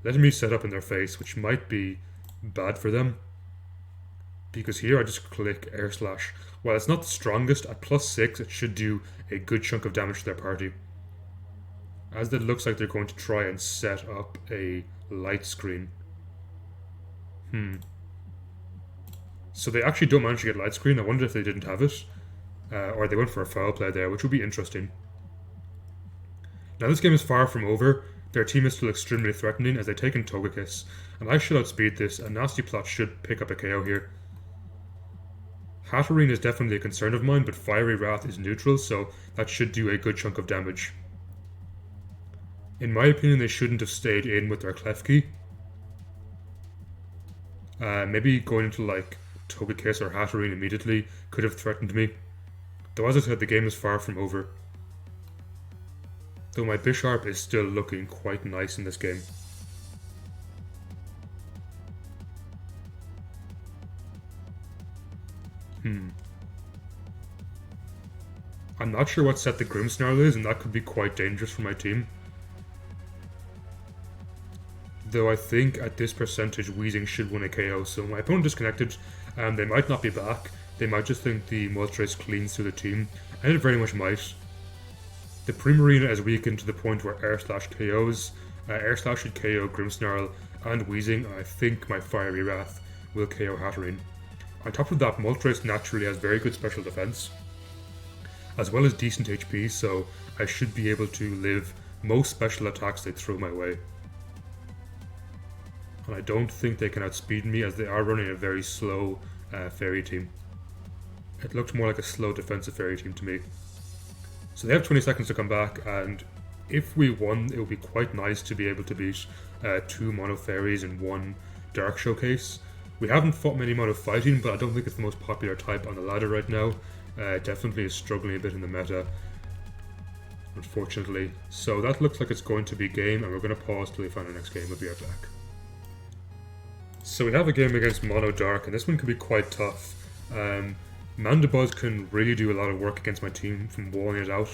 letting me set up in their face, which might be bad for them. Because here I just click Air Slash. While it's not the strongest, at +6 it should do a good chunk of damage to their party. As it looks like they're going to try and set up a Light Screen. So they actually don't manage to get Light Screen. I wonder if they didn't have it. Or they went for a Foul Play there, which would be interesting. Now this game is far from over. Their team is still extremely threatening as they take in Togekiss. And I should outspeed this, and Nasty Plot should pick up a KO here. Hatterene is definitely a concern of mine, but Fiery Wrath is neutral, so that should do a good chunk of damage. In my opinion, they shouldn't have stayed in with their Klefki. Maybe going into like Togekiss or Hatterene immediately could have threatened me. Though as I said, the game is far from over. Though my Bisharp is still looking quite nice in this game. I'm not sure what set the Grimmsnarl is, and that could be quite dangerous for my team. Though I think at this percentage, Weezing should win a KO, so my opponent disconnected, and they might not be back. They might just think the Moltres cleans through the team, and it very much might. The Primarina is weakened to the point where Air Slash KOs. Air Slash should KO Grimmsnarl and Weezing, and I think my Fiery Wrath will KO Hatterene. On top of that, Moltres naturally has very good special defense. as well as decent HP, so I should be able to live most special attacks they throw my way. And I don't think they can outspeed me, as they are running a very slow fairy team. It looked more like a slow defensive fairy team to me. So they have 20 seconds to come back, and if we won, it would be quite nice to be able to beat 2 mono fairies and 1 dark showcase. We haven't fought many mono fighting, but I don't think it's the most popular type on the ladder right now. Definitely is struggling a bit in the meta, unfortunately. So that looks like it's going to be game, and we're going to pause till we find our next game. We'll be right back. So we have a game against Mono Dark, and this one can be quite tough. Mandibuzz can really do a lot of work against my team from walling it out,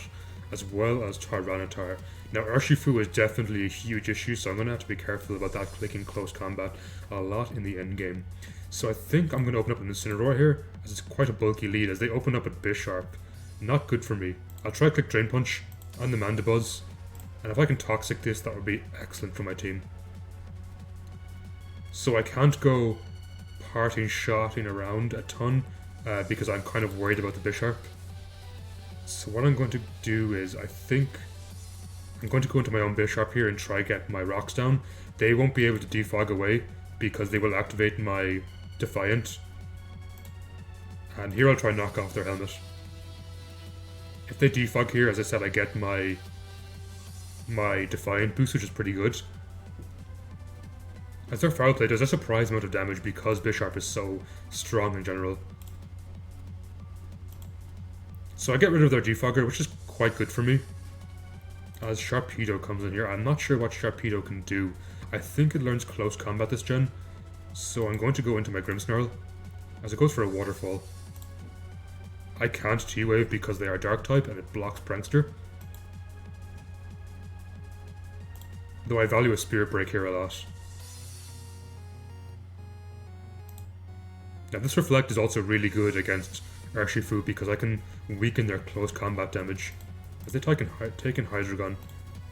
as well as Tyranitar. Now Urshifu is definitely a huge issue, so I'm going to have to be careful about that clicking close combat a lot in the end game. So I think I'm going to open up an Incineroar here, as it's quite a bulky lead, as they open up at Bisharp. Not good for me. I'll try click Drain Punch on the Mandibuzz, and if I can Toxic this, that would be excellent for my team. So I can't go parting shotting around a ton, because I'm kind of worried about the Bisharp. So what I'm going to do is, I think I'm going to go into my own Bisharp here and try get my rocks down. They won't be able to defog away because they will activate my Defiant. And here I'll try knock off their helmet. If they defog here, as I said, I get my Defiant boost, which is pretty good. As their Foul Play does a surprise amount of damage because Bisharp is so strong in general. So I get rid of their defogger, which is quite good for me. As Sharpedo comes in here, I'm not sure what Sharpedo can do. I think it learns close combat this gen. So I'm going to go into my Grimmsnarl, as it goes for a Waterfall. I can't T-Wave because they are Dark type and it blocks Prankster. Though I value a Spirit Break here a lot. Now this Reflect is also really good against Urshifu because I can weaken their close combat damage. As they take in Hydreigon,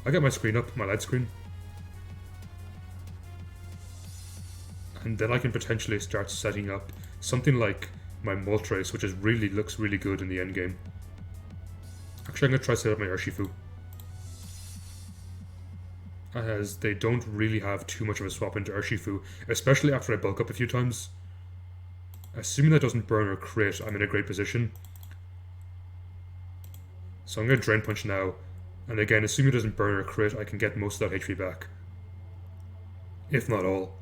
I get my screen up, my light screen. And then I can potentially start setting up something like my Moltres, which looks really good in the end game. Actually, I'm going to try to set up my Urshifu, as they don't really have too much of a swap into Urshifu, especially after I bulk up a few times. Assuming that doesn't burn or crit, I'm in a great position. So I'm going to Drain Punch now, and again, assuming it doesn't burn or crit, I can get most of that HP back. If not all.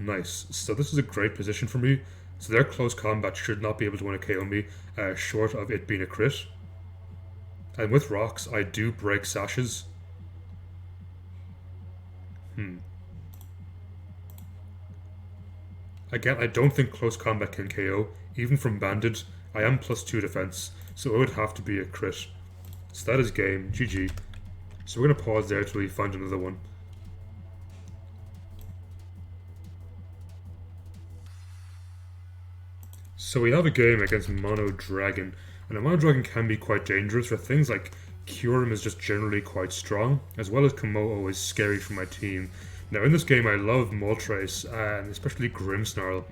Nice. So this is a great position for me. So their close combat should not be able to win a KO me, short of it being a crit. And with rocks, I do break sashes. Again, I don't think close combat can KO. Even from Banded, I am +2 defense, so it would have to be a crit. So that is game. GG. So we're going to pause there till we find another one. So we have a game against Mono Dragon, and a Mono Dragon can be quite dangerous for things like Kyurem is just generally quite strong, as well as Komodo is scary for my team. Now in this game I love Moltres, and especially Grimmsnarl.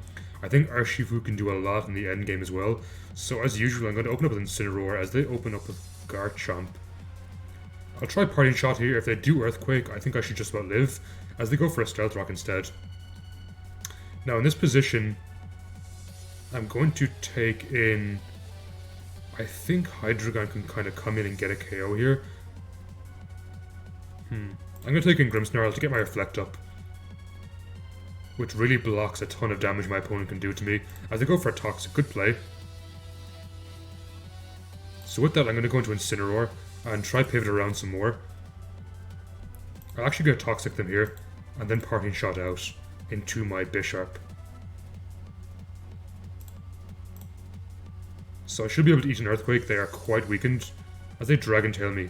I think Urshifu can do a lot in the end game as well, so as usual I'm going to open up with Incineroar as they open up with Garchomp. I'll try Parting Shot here. If they do Earthquake, I think I should just about live, as they go for a Stealth Rock instead. Now in this position, I'm going to take in... I think Hydreigon can kind of come in and get a KO here. I'm going to take in Grimmsnarl to get my Reflect up, which really blocks a ton of damage my opponent can do to me, as they go for a Toxic. Good play. So with that, I'm going to go into Incineroar and try pivot around some more. I'm actually going to Toxic them here, and then Parting Shot out into my Bisharp. So I should be able to eat an Earthquake. They are quite weakened, as they Dragon Tail me.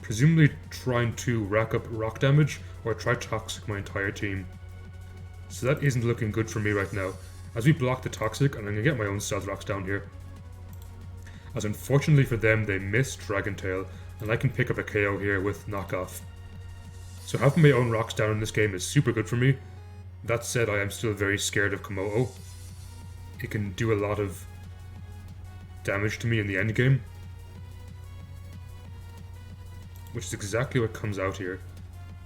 Presumably trying to rack up rock damage, or try Toxic my entire team. So that isn't looking good for me right now, as we block the Toxic, and I'm going to get my own Stealth Rocks down here. As unfortunately for them, they miss Dragon Tail, and I can pick up a KO here with Knockoff. So having my own rocks down in this game is super good for me. That said, I am still very scared of Komodo. It can do a lot of damage to me in the end game. Which is exactly what comes out here.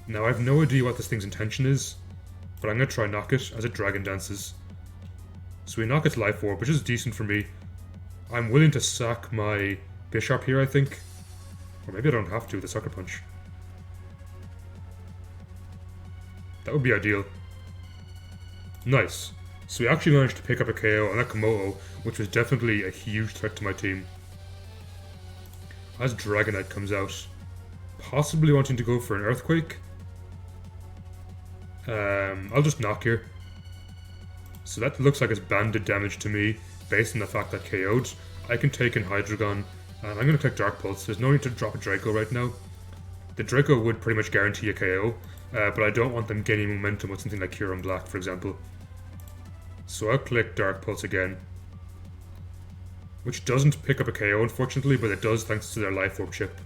Now I have no idea what this thing's intention is, but I'm going to try knock it as it dragon dances. So we knock its life orb, which is decent for me. I'm willing to sack my Bishop here, I think. Or maybe I don't have to with the Sucker Punch. That would be ideal. Nice. So we actually managed to pick up a KO on that Komodo, which was definitely a huge threat to my team. As Dragonite comes out, possibly wanting to go for an Earthquake. I'll just knock here. So that looks like it's banded damage to me, based on the fact that KO'd. I can take in Hydreigon, and I'm going to click Dark Pulse. There's no need to drop a Draco right now. The Draco would pretty much guarantee a KO, but I don't want them gaining momentum with something like Huron Black, for example. So I'll click Dark Pulse again, which doesn't pick up a KO, unfortunately, but it does thanks to their Life Orb chip.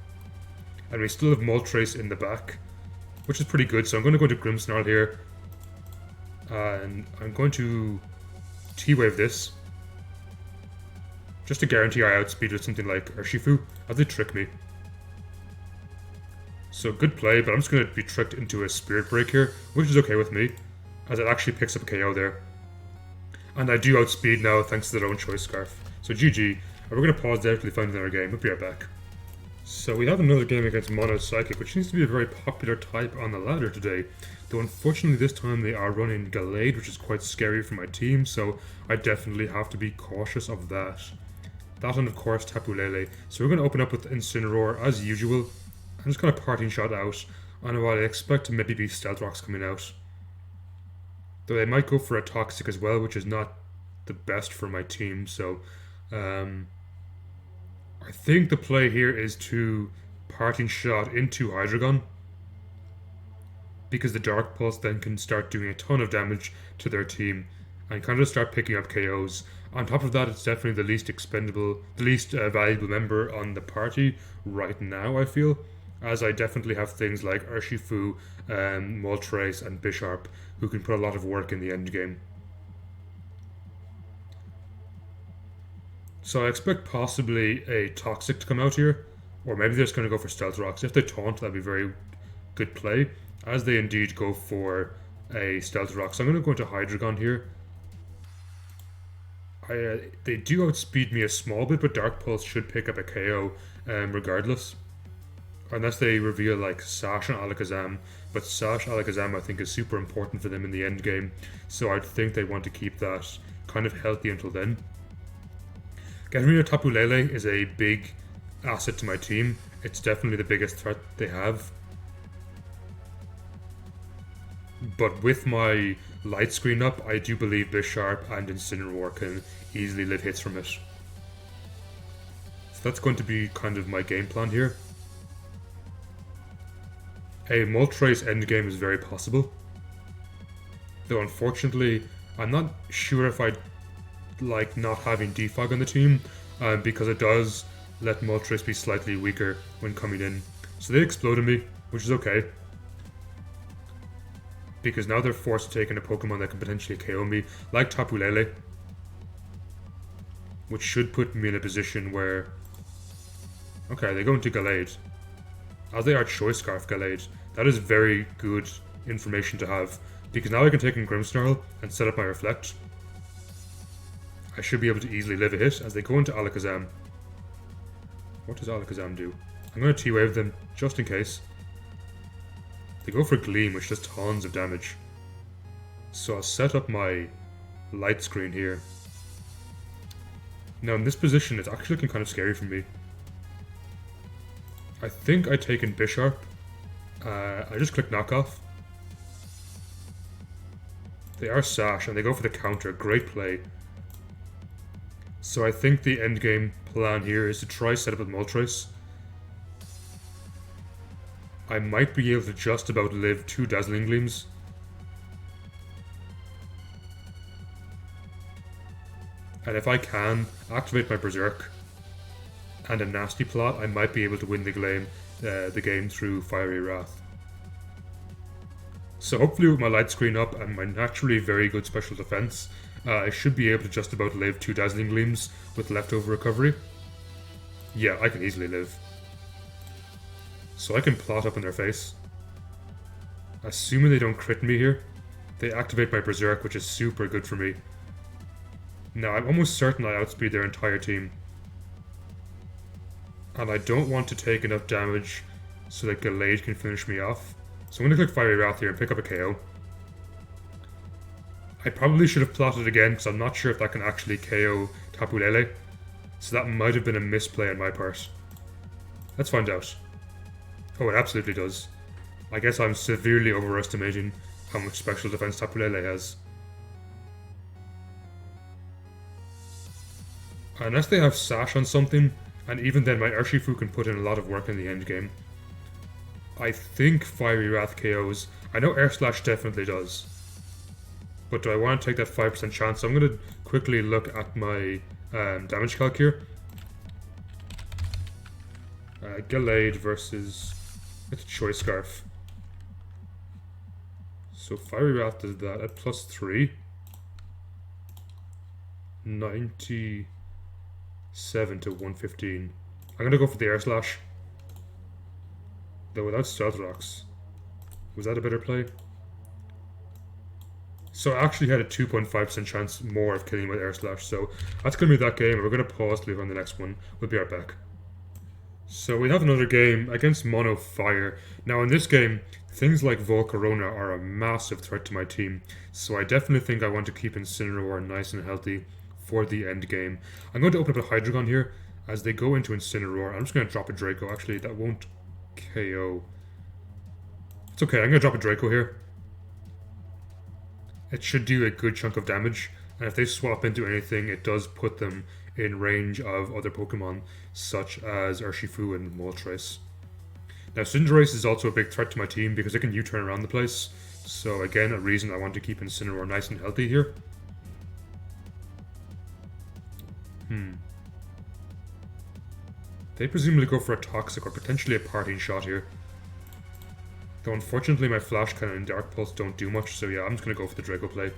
And we still have Moltres in the back, which is pretty good, so I'm going to go to Grimmsnarl here. And I'm going to T-Wave this, just to guarantee I outspeed with something like Urshifu, as they trick me. So good play, but I'm just going to be tricked into a Spirit Break here, which is okay with me, as it actually picks up a KO there. And I do outspeed now thanks to their own Choice Scarf. So GG, and we're going to pause there until we find another game. We'll be right back. So we have another game against Mono Psychic, which seems to be a very popular type on the ladder today. Though unfortunately this time they are running Gallade, which is quite scary for my team, so I definitely have to be cautious of that. That and of course Tapu Lele. So we're going to open up with Incineroar as usual. I'm just kind of parting shot out on what I expect to maybe be Stealth Rocks coming out. Though they might go for a Toxic as well, which is not the best for my team, so I think the play here is to parting shot into Hydreigon, because the Dark Pulse then can start doing a ton of damage to their team and kind of start picking up KOs. On top of that, it's definitely the least valuable member on the party right now, I feel, as I definitely have things like Urshifu, Moltres and Bisharp who can put a lot of work in the end game. So I expect possibly a Toxic to come out here, or maybe they're just going to go for Stealth Rocks. If they taunt, that'd be very good play, as they indeed go for a Stealth Rock. So I'm going to go into Hydreigon here. They do outspeed me a small bit, but Dark Pulse should pick up a KO regardless. Unless they reveal like Sash and Alakazam, but Sash Alakazam I think is super important for them in the end game, so I think they want to keep that kind of healthy until then. Getting rid of Tapu Lele is a big asset to my team. It's definitely the biggest threat they have. But with my light screen up, I do believe Bisharp and Incineroar can easily live hits from it. So that's going to be kind of my game plan here. A Moltres endgame is very possible. Though unfortunately, I'm not sure if I'd like not having Defog on the team, because it does let Moltres be slightly weaker when coming in. So they exploded me, which is okay, because now they're forced to take in a Pokemon that can potentially KO me, like Tapu Lele, which should put me in a position where... Okay, they go into Gallade. As they are Choice Scarf Gallade, that is very good information to have, because now I can take in Grimmsnarl and set up my Reflect. I should be able to easily live a hit as they go into Alakazam. What does Alakazam do? I'm going to T-Wave them, just in case. They go for Gleam, which does tons of damage. So I'll set up my light screen here. Now in this position, it's actually looking kind of scary for me. I think I take in Bisharp. I just click Knockoff. They are Sash, and they go for the counter. Great play. So I think the endgame plan here is to try set up with Moltres. I might be able to just about live 2 Dazzling Gleams. And if I can activate my Berserk and a Nasty Plot, I might be able to win the game through Fiery Wrath. So hopefully with my light screen up and my naturally very good special defense, I should be able to just about live 2 Dazzling Gleams with leftover recovery. Yeah, I can easily live. So I can plot up in their face. Assuming they don't crit me here, they activate my Berserk, which is super good for me. Now, I'm almost certain I outspeed their entire team. And I don't want to take enough damage so that Gallade can finish me off. So I'm going to click Fiery Wrath here and pick up a KO. I probably should have plotted again because I'm not sure if that can actually KO Tapu Lele. So that might have been a misplay on my part. Let's find out. Oh, it absolutely does. I guess I'm severely overestimating how much special defense Tapu Lele has. Unless they have Sash on something, and even then my Urshifu can put in a lot of work in the end game. I think Fiery Wrath KOs. I know Air Slash definitely does. But do I want to take that 5% chance? So I'm going to quickly look at my damage calc here. Gallade versus... it's Choice Scarf. So Fiery Wrath does that at +3. 97 to 115. I'm going to go for the Air Slash. Though without Stealth Rocks. Was that a better play? So I actually had a 2.5% chance more of killing with Air Slash. So that's going to be that game. We're going to pause to leave on the next one. We'll be right back. So we have another game against Mono Fire. Now in this game, things like Volcarona are a massive threat to my team. So I definitely think I want to keep Incineroar nice and healthy for the end game. I'm going to open up a Hydreigon here as they go into Incineroar. I'm just going to drop a Draco. Actually, that won't KO. It's okay, I'm going to drop a Draco here. It should do a good chunk of damage. And if they swap into anything, it does put them in range of other Pokemon, such as Urshifu and Moltres. Now, Cinderace is also a big threat to my team because it can U-turn around the place. So again, a reason I want to keep Incineroar nice and healthy here. They presumably go for a Toxic or potentially a Parting Shot here. Though unfortunately my Flash Cannon and Dark Pulse don't do much, so yeah, I'm just going to go for the Draco play.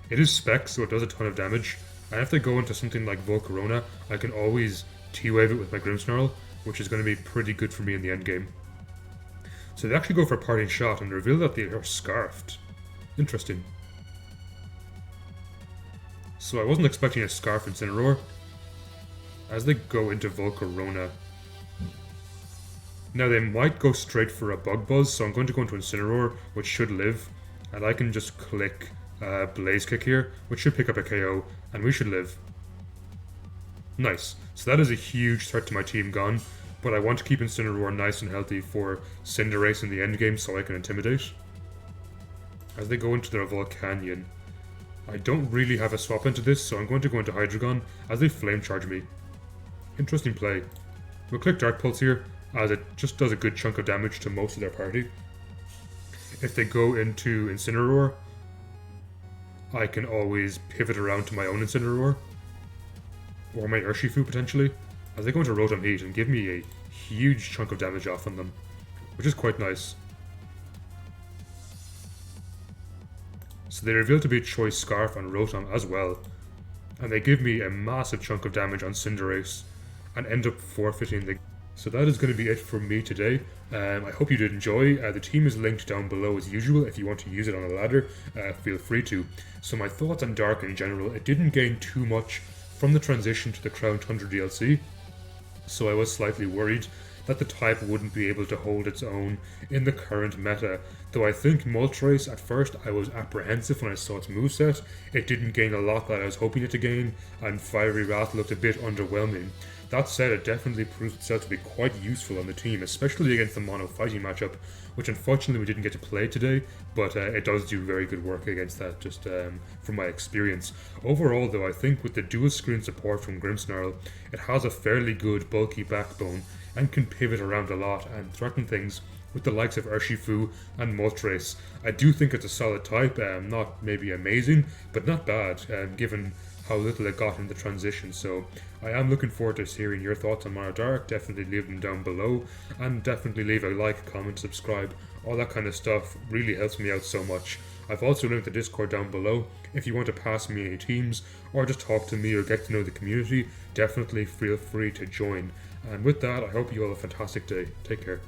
It is Spec, so it does a ton of damage. And if they go into something like Volcarona, I can always T-Wave it with my Grimmsnarl, which is going to be pretty good for me in the endgame. So they actually go for a Parting Shot and reveal that they are Scarfed. Interesting. So I wasn't expecting a Scarf Incineroar. As they go into Volcarona. Now they might go straight for a Bug Buzz, so I'm going to go into Incineroar, which should live. And I can just click Blaze Kick here, which should pick up a KO, and we should live. Nice. So that is a huge threat to my team gone, but I want to keep Incineroar nice and healthy for Cinderace in the endgame so I can Intimidate. As they go into their Volcanion. I don't really have a swap into this, so I'm going to go into Hydreigon as they Flame Charge me. Interesting play. We'll click Dark Pulse here, as it just does a good chunk of damage to most of their party. If they go into Incineroar, I can always pivot around to my own Incineroar. Or my Urshifu potentially. As they go into Rotom Heat and give me a huge chunk of damage off on them. Which is quite nice. So they reveal to be Choice Scarf on Rotom as well. And they give me a massive chunk of damage on Cinderace. And end up forfeiting the... So that is going to be it for me today. I hope you did enjoy. The team is linked down below as usual. If you want to use it on a ladder, feel free to. So my thoughts on Dark in general, it didn't gain too much from the transition to the Crown Tundra DLC. So I was slightly worried that the type wouldn't be able to hold its own in the current meta. Though I think Moltres, at first I was apprehensive when I saw its moveset. It didn't gain a lot that I was hoping it to gain, and Fiery Wrath looked a bit underwhelming. That said, it definitely proved itself to be quite useful on the team, especially against the Mono Fighting matchup, which unfortunately we didn't get to play today, but it does do very good work against that, just from my experience. Overall though, I think with the dual screen support from Grimmsnarl, it has a fairly good bulky backbone, and can pivot around a lot and threaten things with the likes of Urshifu and Moltres. I do think it's a solid type, not maybe amazing, but not bad, given how little it got in the transition. So I am looking forward to hearing your thoughts on Mono Dark. Definitely leave them down below, and definitely leave a like, comment, subscribe, all that kind of stuff really helps me out so much. I've also linked the Discord down below. If you want to pass me any teams, or just talk to me or get to know the community, definitely feel free to join. And with that, I hope you all have a fantastic day. Take care.